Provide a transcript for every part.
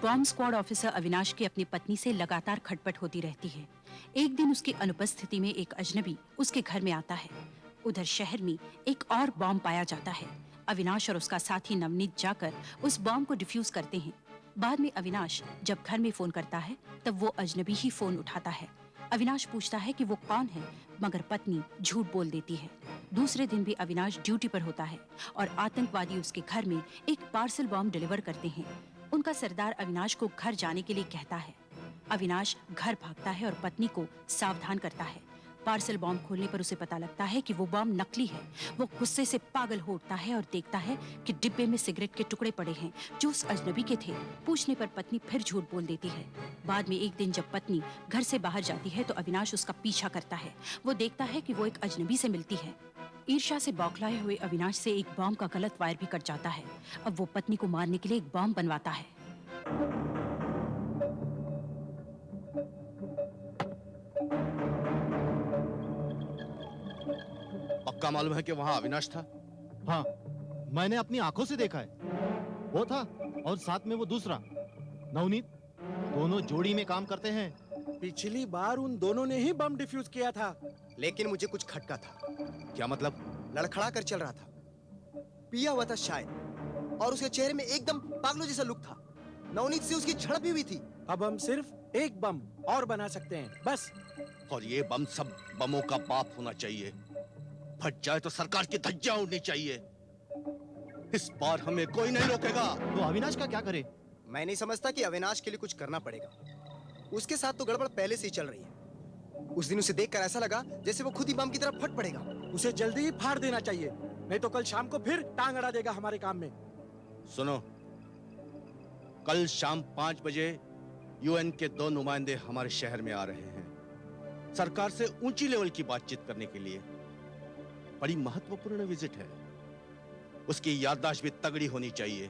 Bomb squad officer Avinash की अपनी पत्नी से लगातार खटपट होती रहती है। एक दिन उसकी अनुपस्थिति में एक अजनबी उसके घर में आता है। उधर शहर में एक और बॉम्ब पाया जाता है। अविनाश और उसका साथी नवनीत जाकर उस बॉम्ब को डिफ्यूज करते हैं। बाद में अविनाश जब घर में फोन करता है तब वो अजनबी ही फोन उठाता है। अविनाश पूछता है कि वो कौन है, मगर पत्नी झूठ बोल देती है। दूसरे दिन भी अविनाश ड्यूटी पर होता है और आतंकवादी उसके घर में एक पार्सल बॉम्ब डिलीवर करते हैं। उनका सरदार अविनाश को घर जाने के लिए कहता है। अविनाश घर भागता है और पत्नी को सावधान करता है। पार्सल बॉम्ब खोलने पर उसे पता लगता है कि वो बॉम्ब नकली है। वो गुस्से से पागल हो उठता है और देखता है कि डिब्बे में सिगरेट के टुकड़े पड़े हैं जो उस अजनबी के थे। पूछने पर पत्नी फिर झूठ बोल देती है। बाद में एक दिन जब पत्नी घर से बाहर जाती है तो अविनाश उसका पीछा करता है। वो देखता है कि वो एक अजनबी से मिलती है। ईर्ष्या से बौखलाए हुए अविनाश से एक बॉम्ब का गलत वायर भी कट जाता है। अब वो पत्नी को मारने के लिए एक बॉम्ब बनवाता है। पक्का मालूम है कि वहाँ अविनाश था? हाँ, मैंने अपनी आंखों से देखा है। वो था और साथ में वो दूसरा नवनीत, दोनों जोड़ी में काम करते हैं। पिछली बार उन दोनों ने ही बम डिफ्यूज किया था। लेकिन मुझे कुछ खटका था। क्या मतलब? लड़खड़ा कर चल रहा था, पिया हुआ था शायद, और उसके चेहरे में एकदम पागलों जैसा लुक था। नवनीत से उसकी झड़प भी हुई थी। अब हम सिर्फ एक बम और बना सकते हैं, बस। और ये बम सब बमों का बाप होना चाहिए। फट जाए तो सरकार की धज्जियां उड़नी चाहिए। इस बार हमें कोई नहीं रोकेगा। तो अविनाश का क्या करे? मैं नहीं समझता कि अविनाश के लिए कुछ करना पड़ेगा। उसके साथ तो गड़बड़ पहले से ही चल रही है। उस दिन उसे देखकर ऐसा लगा जैसे वो खुद ही बम की तरफ फट पड़ेगा। उसे जल्दी ही फाड़ देना चाहिए, नहीं तो कल शाम को फिर टांग अड़ा देगा हमारे काम में। सुनो, कल शाम 5 बजे यूएन के 2 नुमाइंदे हमारे शहर में आ रहे हैं सरकार से ऊंची लेवल की बातचीत करने के लिए। बड़ी महत्वपूर्ण विजिट है। उसकी याददाश्त भी तगड़ी होनी चाहिए।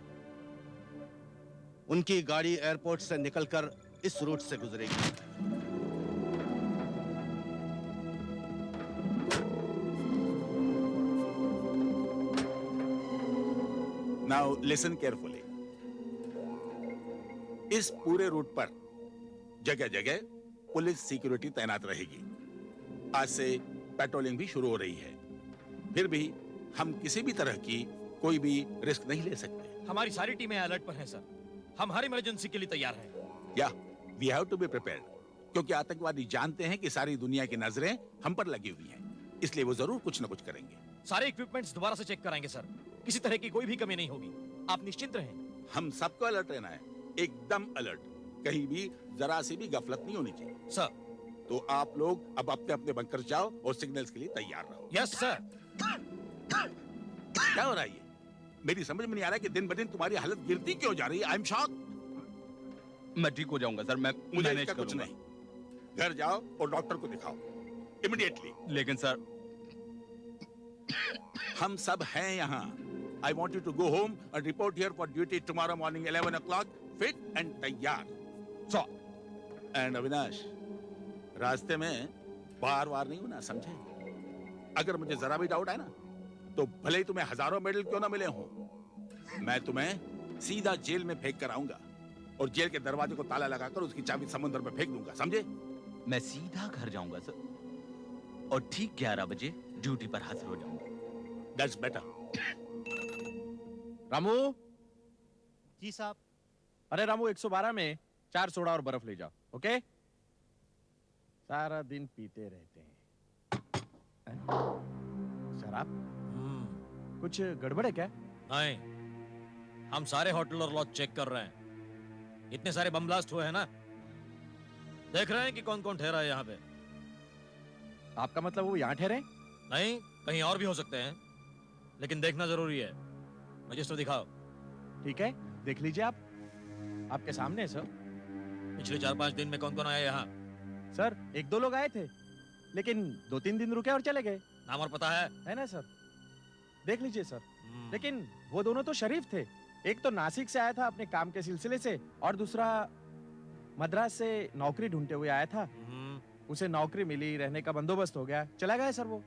उनकी गाड़ी एयरपोर्ट से निकलकर इस रूट से गुजरेगी। Now listen carefully. इस पूरे रूट पर जगह जगह पुलिस सिक्योरिटी तैनात रहेगी। आज से पेट्रोलिंग भी शुरू हो रही है। फिर भी हम किसी भी तरह की कोई भी रिस्क नहीं ले सकते। हमारी सारी टीमें अलर्ट पर हैं सर। हम हर इमरजेंसी के लिए तैयार हैं। या we have to be prepared, क्योंकि आतंकवादी जानते हैं कि सारी दुनिया की नजरें हम पर लगी हुई हैं। इसलिए वो जरूर कुछ न कुछ करेंगे। सारे इक्विपमेंट्स दोबारा से चेक कराएंगे सर। किसी तरह की कोई भी कमी नहीं होगी, आप निश्चिंत रहें। हम सबको अलर्ट रहना है, एकदम अलर्ट। कहीं भी जरा सी भी गफलत नहीं होनी चाहिए सर। तो आप लोग अब अपने अपने बंकर जाओ और सिग्नल्स के लिए तैयार रहो। Yes sir. क्या हो रहा है ये? मेरी समझ में नहीं आ रहा है कि दिन ब दिन तुम्हारी हालत गिरती क्यों जा रही है। I am shock. मैं ठीक हो जाऊंगा सर, मैं मुझे मैनेज इसका कुछ करूंगा। नहीं। घर जाओ और डॉक्टर को दिखाओ इमीडिएटली। लेकिन सर, हम सब हैं यहाँ। I want you to go home and report here for duty tomorrow morning 11 o'clock, fit and तैयार। सर। And अविनाश, रास्ते में बार बार नहीं होना, समझे? अगर मुझे जरा भी डाउट है ना, तो भले ही तुम्हें हजारों मेडल क्यों ना मिले हों, मैं तुम्हें सीधा जेल में फेंक कर आऊंगा और जेल के दरवाजे को ताला लगाकर उसकी चाबी समुद्र में फेंक दूंगा, समझे? मैं सीधा घर जाऊंगा सर और ठीक 11 बजे ड्यूटी पर हाजिर हो जाऊंगा। That's better. रामू। जी साहब। अरे रामू, 112 में 4 सोडा और बर्फ ले जाओ, ओके? सारा दिन पीते रहते हैं। शराब? कुछ गड़बड़ है क्या? नहीं, हम सारे होटल और लॉज चेक कर रहे हैं। इतने सारे बम ब्लास्ट हुए हैं ना, देख रहे हैं कि कौन कौन ठहरा है यहाँ पे। आपका मतलब वो यहाँ ठहरे? नहीं, कहीं और भी हो सकते हैं, लेकिन देखना जरूरी है। रजिस्टर दिखाओ। ठीक है, देख लीजिए आप, आपके सामने है सर। पिछले 4-5 दिन में कौन कौन आया यहाँ? सर 1-2 लोग आए थे, लेकिन 2-3 दिन रुके और चले गए, नाम और पता है ना सर? देख लीजिए सर। है? लेकिन वो दोनों तो शरीफ थे। एक तो नासिक से आया था अपने काम के सिलसिले से, और दूसरा मद्रास से नौकरी ढूंढते हुए आया था। उसे नौकरी मिली, रहने का बंदोबस्त हो गया, चला गया सर वो।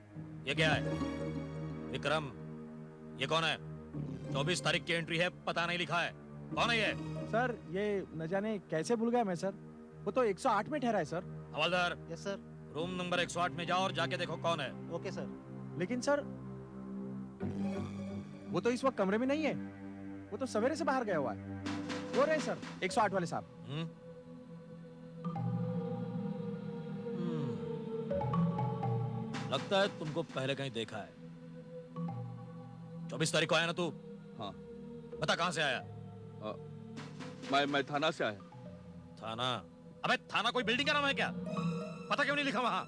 ये क्या है? विक्रम, ये कौन है? 24 तारीख की एंट्री है, पता नहीं लिखा है। कौन है ये? सर ये न जाने कैसे भूल गया मैं सर। वो तो 108 में ठहरा है सर। हवलदार, यस सर। रूम नंबर 108 में जाओ और जाके देखो कौन है। Okay sir. लेकिन सर वो तो इस वक्त कमरे में नहीं है, वो तो सवेरे से बाहर गया हुआ है। वो रहे सर 108 वाले साहब। हम्म? लगता है तुमको पहले कहीं देखा है। 24 तारीख को आया ना तू? हाँ। बता कहां से आया? मैं थाना से आया। थाना? अबे थाना कोई बिल्डिंग का नाम है क्या? पता क्यों नहीं लिखा वहां?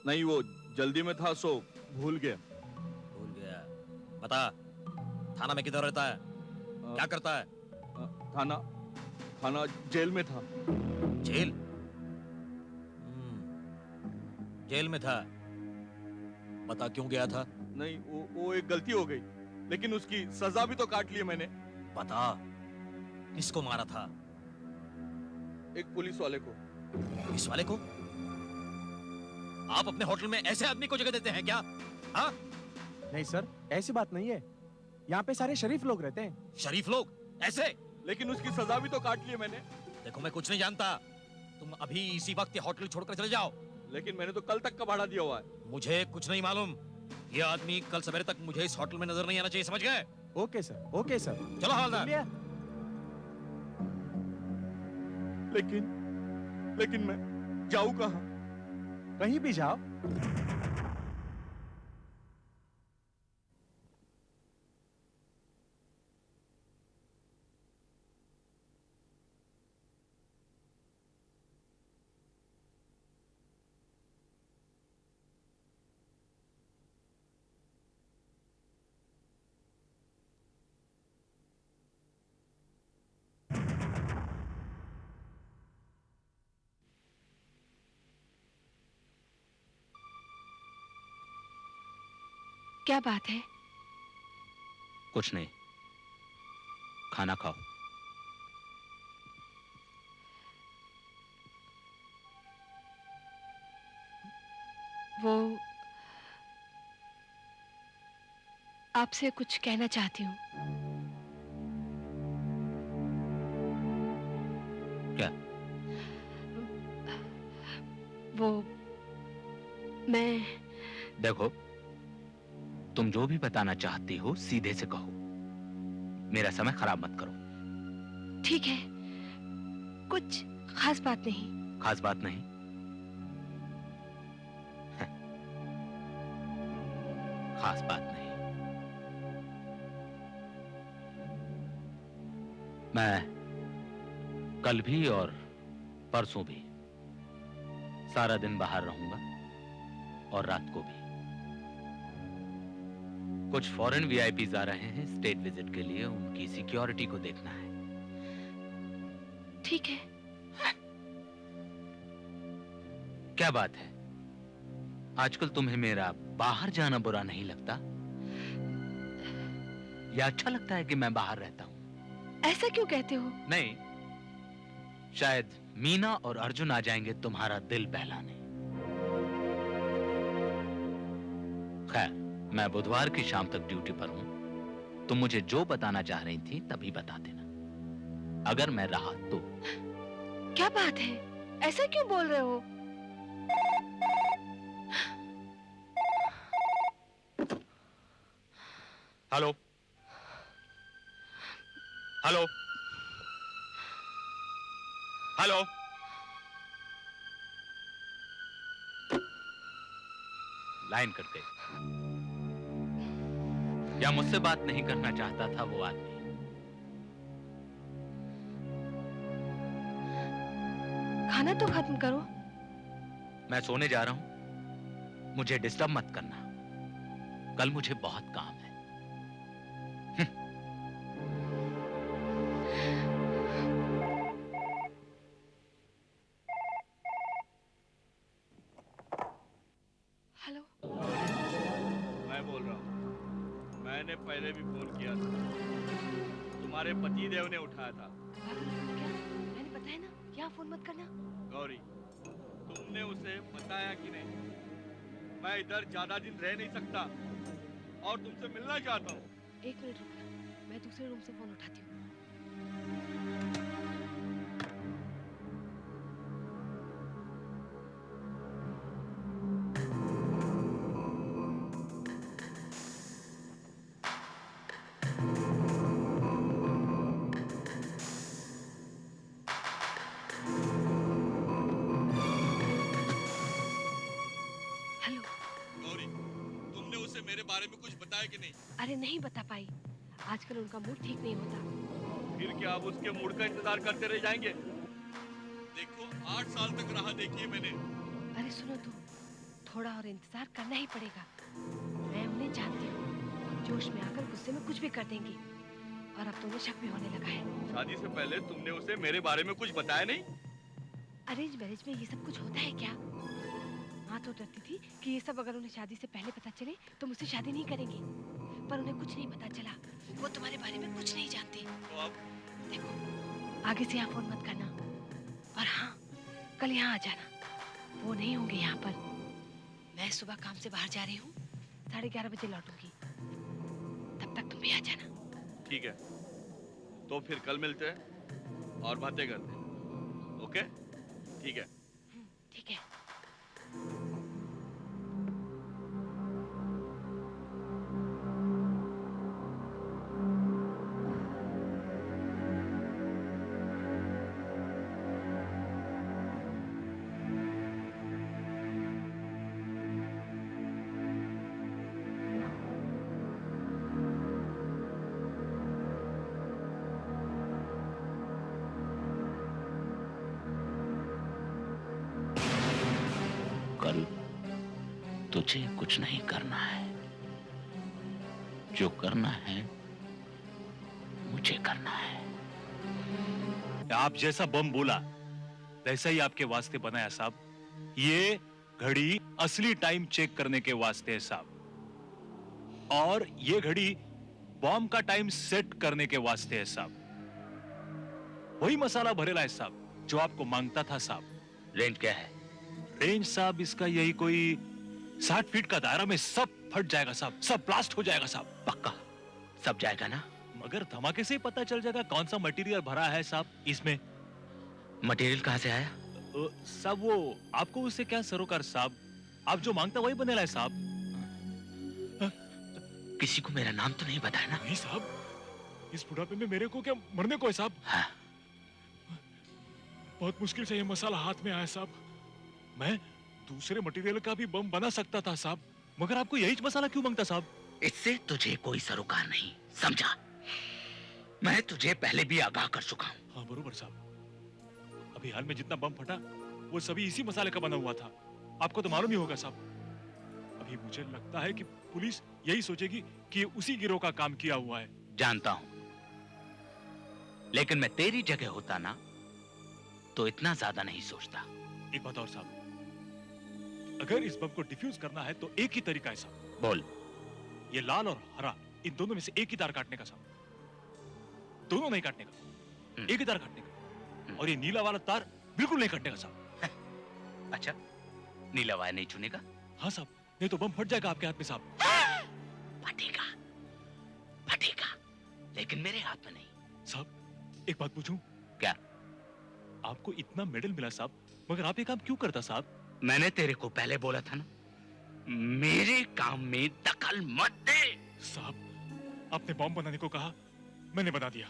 नहीं, वो जल्दी में था सो भूल गया। भूल गया? बता, थाना में किधर रहता है? क्या करता है? थाना थाना जेल में था। जेल? जेल में था? बता क्यों गया था? नहीं, वो एक गलती हो गई, लेकिन उसकी सजा भी तो काट ली मैंने। बता, किसको मारा था? एक पुलिस वाले को। इस वाले को? आप अपने होटल में ऐसे आदमी को जगह देते हैं क्या? हाँ? नहीं सर, ऐसी बात नहीं है। यहाँ पे सारे शरीफ लोग रहते हैं। शरीफ लोग? ऐसे? लेकिन उसकी सजा भी तो काट ली मैंने। देखो मैं कुछ नहीं जानता, तुम अभी इसी वक्त ये होटल छोड़कर चले जाओ। लेकिन मैंने तो कल तक का भाड़ा दिया हुआ है। मुझे कुछ नहीं मालूम। ये आदमी कल सवेरे तक मुझे इस होटल में नजर नहीं आना चाहिए, समझ गए? Okay sir, okay sir. चलो हवलदार। लिया? लेकिन मैं जाऊँ कहाँ? कहीं भी जाओ। क्या बात है? कुछ नहीं, खाना खाओ। वो आपसे कुछ कहना चाहती हूँ। क्या? वो मैं देखो, तुम जो भी बताना चाहती हो सीधे से कहो, मेरा समय खराब मत करो। ठीक है, कुछ खास बात नहीं। खास बात नहीं? खास बात नहीं। मैं कल भी और परसों भी सारा दिन बाहर रहूंगा, और रात को भी। कुछ फॉरेन वीआईपीज आ रहे हैं स्टेट विजिट के लिए, उनकी सिक्योरिटी को देखना है। ठीक है। क्या बात है, आजकल तुम्हें मेरा बाहर जाना बुरा नहीं लगता? या अच्छा लगता है कि मैं बाहर रहता हूं? ऐसा क्यों कहते हो? नहीं, शायद मीना और अर्जुन आ जाएंगे तुम्हारा दिल बहलाने। खैर, मैं बुधवार की शाम तक ड्यूटी पर हूं। तुम मुझे जो बताना चाह रही थी तभी बता देना, अगर मैं रहा तो। क्या बात है, ऐसा क्यों बोल रहे हो? Hello hello hello. Line cut गई। या मुझसे बात नहीं करना चाहता था वो आदमी? खाना तो खत्म करो। मैं सोने जा रहा हूं, मुझे डिस्टर्ब मत करना। कल मुझे बहुत काम है। मैंने पहले भी फोन किया था, तुम्हारे पति देव ने उठाया था। पागल हो क्या? मैंने बताया ना, यहाँ फोन मत करना। गौरी, तुमने उसे बताया कि नहीं? मैं इधर ज्यादा दिन रह नहीं सकता और तुमसे मिलना चाहता हूँ। 1 मिनट रुकना, मैं दूसरे रूम से फोन उठाती हूँ। हेलो। गौरी, तुमने उसे मेरे बारे में कुछ बताया कि नहीं? अरे नहीं बता पाई, आजकल उनका मूड ठीक नहीं होता। फिर क्या आप उसके मूड का इंतजार करते रह जाएंगे? देखो, 8 साल तक राह देखी है मैंने। अरे सुनो तो, थोड़ा और इंतजार करना ही पड़ेगा। मैं उन्हें जानती हूँ, जोश में आकर गुस्से में कुछ भी कर देंगी, और अब तो उन्हें शक भी होने लगा है। शादी से पहले तुमने उसे मेरे बारे में कुछ बताया नहीं? अरेंज मैरिज में ये सब कुछ होता है क्या? माँ तो डरती थी कि ये सब अगर उन्हें शादी से पहले पता चले तो मुझसे शादी नहीं करेंगे, पर उन्हें कुछ नहीं पता चला। वो तुम्हारे बारे में कुछ नहीं जानते। तो अब देखो, आगे से यहाँ फोन मत करना, और हाँ, कल यहाँ आ जाना। वो नहीं होंगे यहाँ पर। मैं सुबह काम से बाहर जा रही हूँ, 11:30 बजे लौटूंगी। तब तक तुम भी आ जाना। ठीक है, तो फिर कल मिलते हैं और बातें करते हैं। ओके? ठीक है। ठीक है। कल तुझे कुछ नहीं करना है, जो करना है मुझे करना है। आप जैसा बम बोला वैसा ही आपके वास्ते बनाया साहब। ये घड़ी असली टाइम चेक करने के वास्ते है साहब, और ये घड़ी बॉम्ब का टाइम सेट करने के वास्ते है साहब। वही मसाला भरेला है साहब जो आपको मांगता था साहब। रेंज क्या है? रेंज साहब इसका यही कोई 60 फीट का दायरा में सब फट जाएगा साहब, सब ब्लास्ट हो जाएगा साहब। पक्का सब जाएगा ना? मगर धमाके से ही पता चल जाएगा कौन सा मटेरियल भरा है साहब इसमें। मटेरियल कहाँ से आया? साहब वो आपको उससे क्या सरोकार साहब, आप जो मांगता वही बनेला है साहब। किसी को मेरा नाम तो नहीं बताया ना? नहीं साहब, इस बुढ़ापे में मेरे को क्या मरने को है साहब? हाँ। बहुत मुश्किल से ये मसाला हाथ में आया साहब। मैं दूसरे मटेरियल का भी बम बना सकता था साहब, मगर आपको यही मसाला क्यों मांगता साहब? इससे तुझे कोई सरोकार नहीं, समझा? मैं तुझे पहले भी आगाह कर चुका हूँ। हाँ बरोबर साहब, अभी हाल में जितना बम फटा वो सभी इसी मसाले का बना हुआ था। आपको तो मालूम ही होगा साहब। अभी मुझे लगता है कि पुलिस यही सोचेगी कि ये उसी गिरोह का काम किया हुआ है। जानता हूं, लेकिन मैं तेरी जगह होता ना तो इतना ज्यादा नहीं सोचता। एक बात और साहब, अगर इस बम को डिफ्यूज करना है तो एक ही तरीका है साहब। बोल। ये लाल और हरा, इन दोनों में से एक ही तार काटने का साहब। दोनों नहीं काटने का, एक ही तार काटने का। और ये नीला वाला तार बिल्कुल नहीं काटने का साहब। अच्छा, नीला वायर नहीं छूने का? हाँ साहब, नहीं तो बम फट जाएगा आपके हाथ में साहब। फटेगा, फटेगा, लेकिन मेरे हाथ में नहीं। साहब एक बात पूछूं? क्या? आपको इतना मेडल मिला साहब, मगर आप ये काम क्यों करता साहब? मैंने तेरे को पहले बोला था ना, मेरे काम में दखल मत दे। साहब आपने बॉम्ब बनाने को कहा, मैंने बना दिया।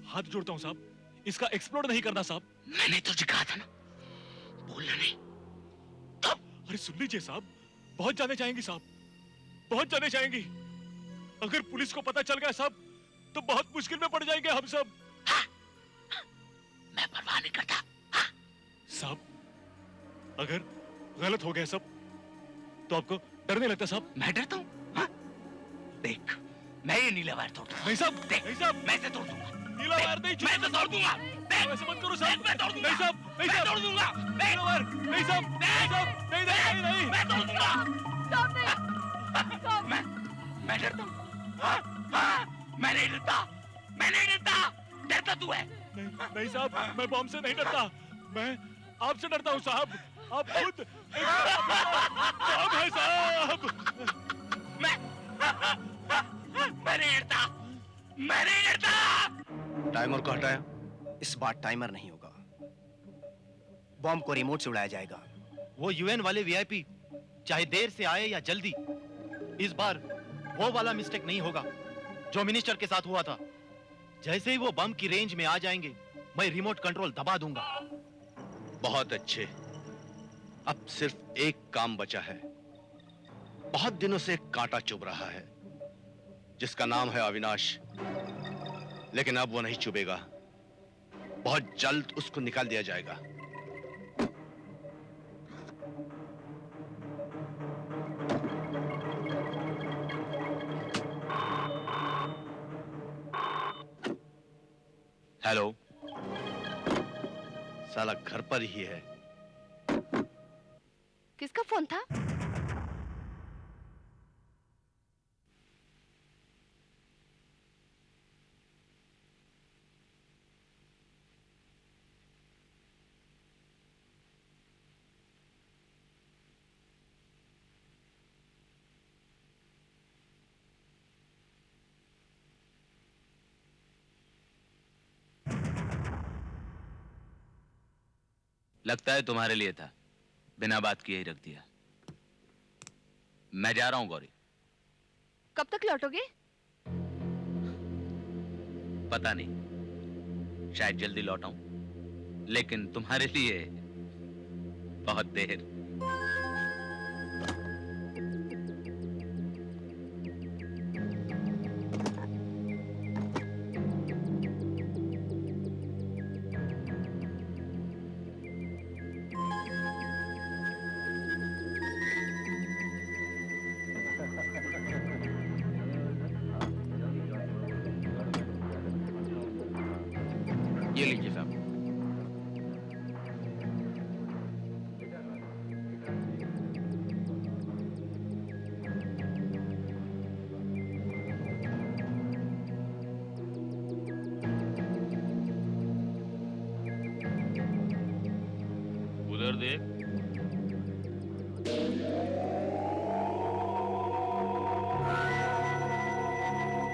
हाथ जोड़ता हूँ साहब, इसका एक्सप्लोड नहीं करना साहब। मैंने तुझे कहा था ना, बोलना नहीं। अरे सुन लीजिए साहब, बहुत जाने जाएंगी साहब, बहुत जाने जाएंगी। अगर पुलिस को पता चल गया साहब तो बहुत मुश्किल में पड़ जाएंगे हम सब। मैं परवाह नहीं करता। साहब अगर गलत हो गया सब तो आपको डर नहीं लगता साहब? मैं डरता हूँ? देख, मैं ये नीला वायर तोड़ दूंगा। नहीं साहब, देख, नहीं साहब, मैं इसे तोड़ दूंगा। नीला वायर नहीं, मैं इसे तोड़ दूंगा। ऐसे मत करो साहब। मैं तोड़ दूंगा। नहीं साहब, नहीं साहब, तोड़ दूंगा। नीला वायर नहीं साहब, नहीं साहब, नहीं, मैं तोड़ दूंगा। मैं डरता हूँ। मैं नहीं डरता, मैं नहीं डरता। डरता तू है। नहीं साहब, मैं बम से नहीं डरता, मैं आपसे डरता हूँ साहब। आप खुद एक बम है साहब। मैं नहीं डरता, मैं नहीं डरता। टाइमर को हटाया। इस बार टाइमर नहीं होगा, बॉम्ब को रिमोट से उड़ाया जाएगा। वो यूएन वाले वीआईपी चाहे देर से आए या जल्दी, इस बार वो वाला मिस्टेक नहीं होगा जो मिनिस्टर के साथ हुआ था। जैसे ही वो बम की रेंज में आ जाएंगे, मैं रिमोट कंट्रोल दबा दूंगा। बहुत अच्छे। अब सिर्फ एक काम बचा है। बहुत दिनों से एक कांटा चुभ रहा है, जिसका नाम है अविनाश। लेकिन अब वो नहीं चुभेगा, बहुत जल्द उसको निकाल दिया जाएगा। हेलो, साला घर पर ही है। किसका फोन था? लगता है तुम्हारे लिए था, बिना बात किए ही रख दिया। मैं जा रहा हूं गौरी। कब तक लौटोगे? पता नहीं, शायद जल्दी लौट आऊं, लेकिन तुम्हारे लिए बहुत देर। ये लीजिए साहब। उधर देख।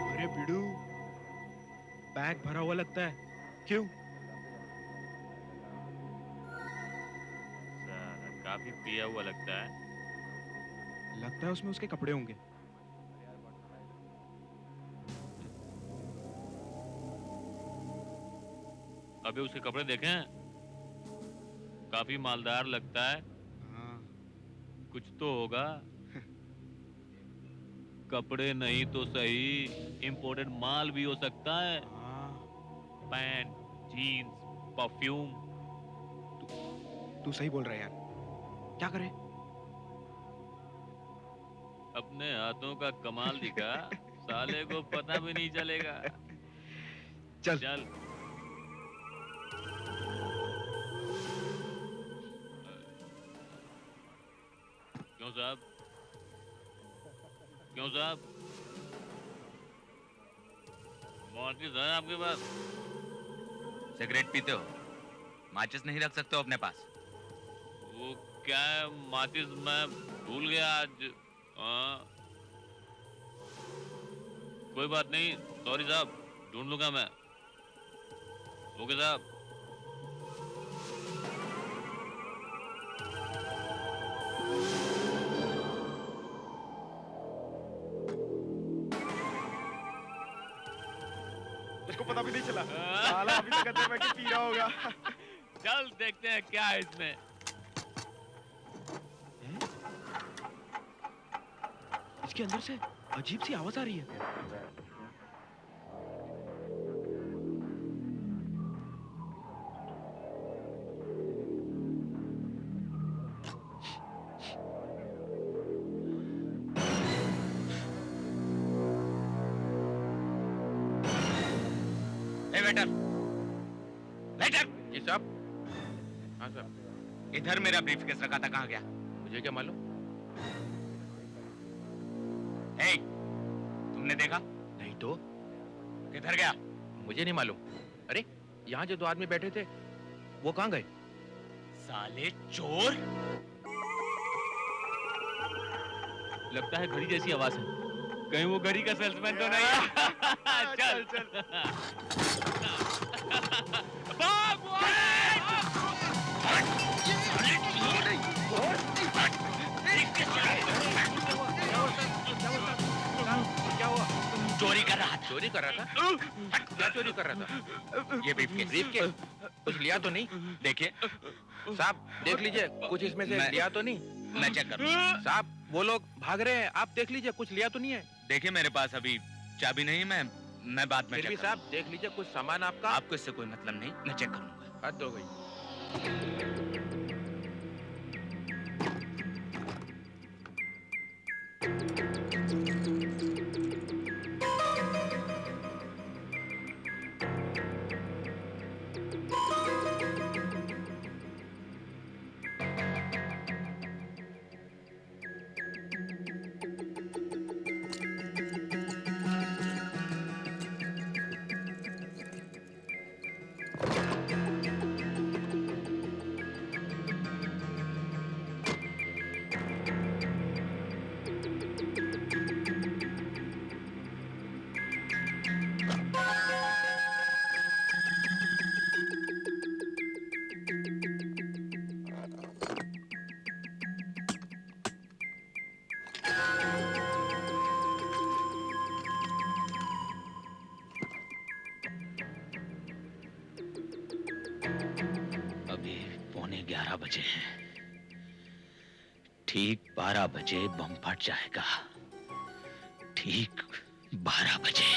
अरे बिडू, बैग भरा हुआ लगता है। क्यों? काफी पिया हुआ लगता है। लगता है उसमें उसके कपड़े होंगे। अबे उसके कपड़े देखें, काफी मालदार लगता है। हाँ। कुछ तो होगा। कपड़े नहीं तो सही, इंपोर्टेड माल भी हो सकता है। हाँ। Pant, jeans, perfume. तू सही बोल रहा है यार। क्या करें? अपने हाथों का कमाल दिखा, साले को पता भी नहीं चलेगा। चल। चल। क्यों साहब? क्यों साहब? माचिस है आपके पास? सिगरेट पीते हो? माचिस नहीं रख सकते हो अपने पास? वो क्या है, माचिस मैं भूल गया आज। कोई बात नहीं, सॉरी साहब, ढूंढ लूंगा मैं। ओके साहब। उसको पता भी नहीं चला। साला अभी तक अंदर बैठ के पी रहा होगा। चल देखते हैं क्या है इसमें। इसके अंदर से अजीब सी आवाज आ रही है। Waiter, waiter. जी साहब। हाँ साहब। इधर मेरा ब्रीफकेस रखा था, कहाँ गया? मुझे क्या मालूम? हे, तुमने देखा? बिट्टू किधर गया? मुझे नहीं मालूम। अरे यहाँ जो दो आदमी बैठे थे वो कहाँ गए? साले चोर! लगता है घड़ी जैसी आवाज है। कहीं वो घड़ी का सेल्समैन तो नहीं है? चल चल भाग क्या हुआ? चोरी कर रहा था। चोरी कर रहा था? क्या चोरी कर रहा था? ये ब्रीफकेस। ब्रीफकेस? कुछ लिया तो नहीं? देखिए, साहब देख लीजिए, कुछ इसमें से मैं- लिया तो नहीं? मैं चेक करूँ। साहब वो लोग भाग रहे हैं, आप देख लीजिए कुछ लिया तो नहीं है? देखिए मेरे पास अभी चाबी नहीं, मैं बाद में फिर भी चेक साहब देख लीजिए कुछ सामान आपका। आपको इससे कोई मतलब नहीं, मैं चेक करूंगा। हद हो गई। अभी 11:15 बजे हैं। ठीक 12 बजे बम फट जाएगा। ठीक 12 बजे।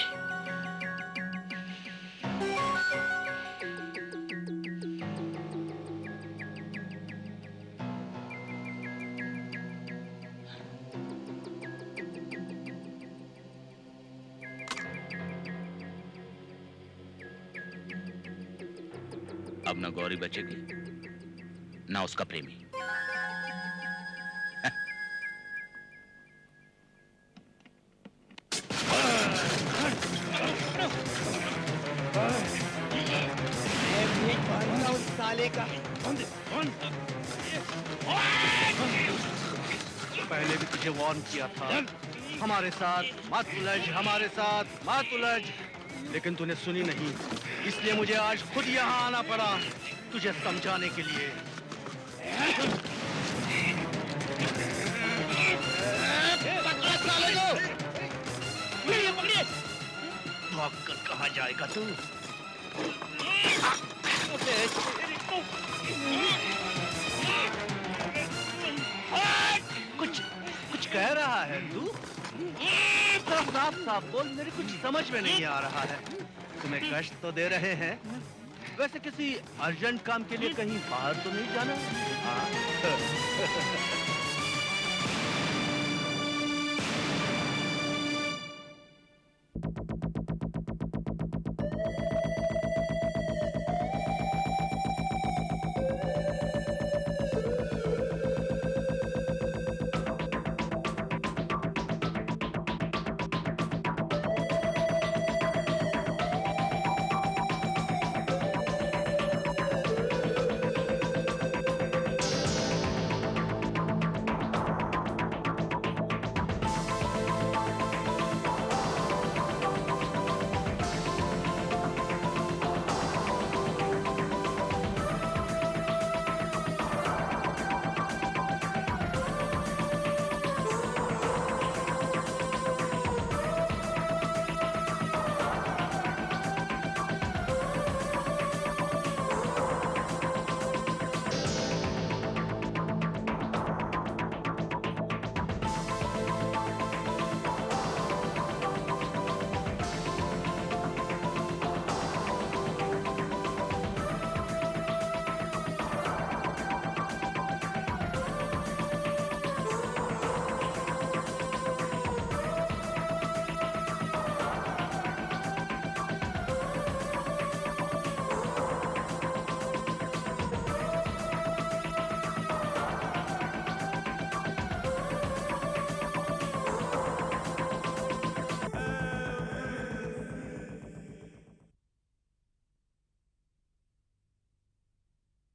अब न गौरी बचेगी ना उसका प्रेमी। साले का पहले भी तुझे वार्न किया था, हमारे साथ मत उलझ, हमारे साथ मत उलझ, लेकिन तूने सुनी नहीं। इसलिए मुझे आज खुद यहाँ आना पड़ा तुझे समझाने के लिए। भाग कर कहाँ जाएगा तू? कुछ कह रहा है तू? साफ साफ बोल, मेरी कुछ समझ में नहीं आ रहा है। तुम्हें कष्ट तो दे रहे हैं? वैसे किसी अर्जेंट काम के लिए कहीं बाहर तो नहीं जाना? हाँ?